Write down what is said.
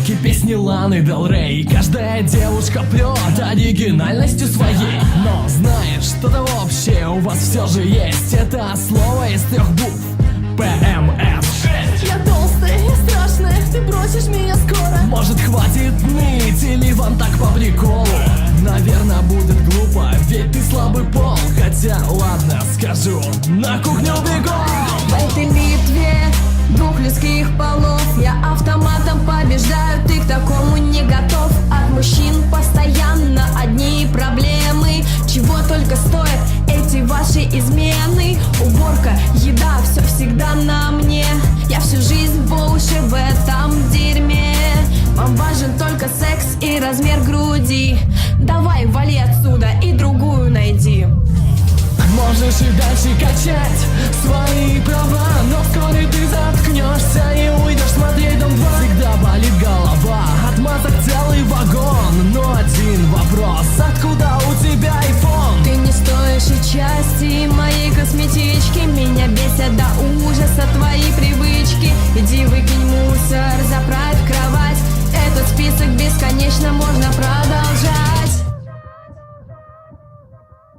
Звуки песни Ланы Дель Рей. Каждая девушка прет оригинальностью своей. Но знаешь, что-то общее у вас все же есть. Это слово из 3 букв: ПМС. Я толстая и страшная, ты бросишь меня скоро. Может, хватит ныть или вам так по приколу? Наверное, будет глупо, ведь ты слабый пол. Хотя, ладно, скажу, на кухню бегом. В этой битве 2 людских полов я автоматом побеждаю, ты к такому не готов. От мужчин постоянно одни проблемы. Чего только стоят эти ваши измены. Уборка, еда, все всегда на мне. Я всю жизнь по уши в этом дерьме. Вам важен только секс и размер груди. Давай, вали отсюда и другую найди. Можешь и дальше качать свои права, но вскоре ты заткнешься и уйдешь смотреть Дом 2. Всегда болит голова, отмазок целый вагон. Но один вопрос: откуда у тебя айфон? Ты не стоишь и части моей косметички. Меня бесят до ужаса твои привычки. Иди выкинь мусор, заправь кровать. Этот список бесконечно можно продолжать.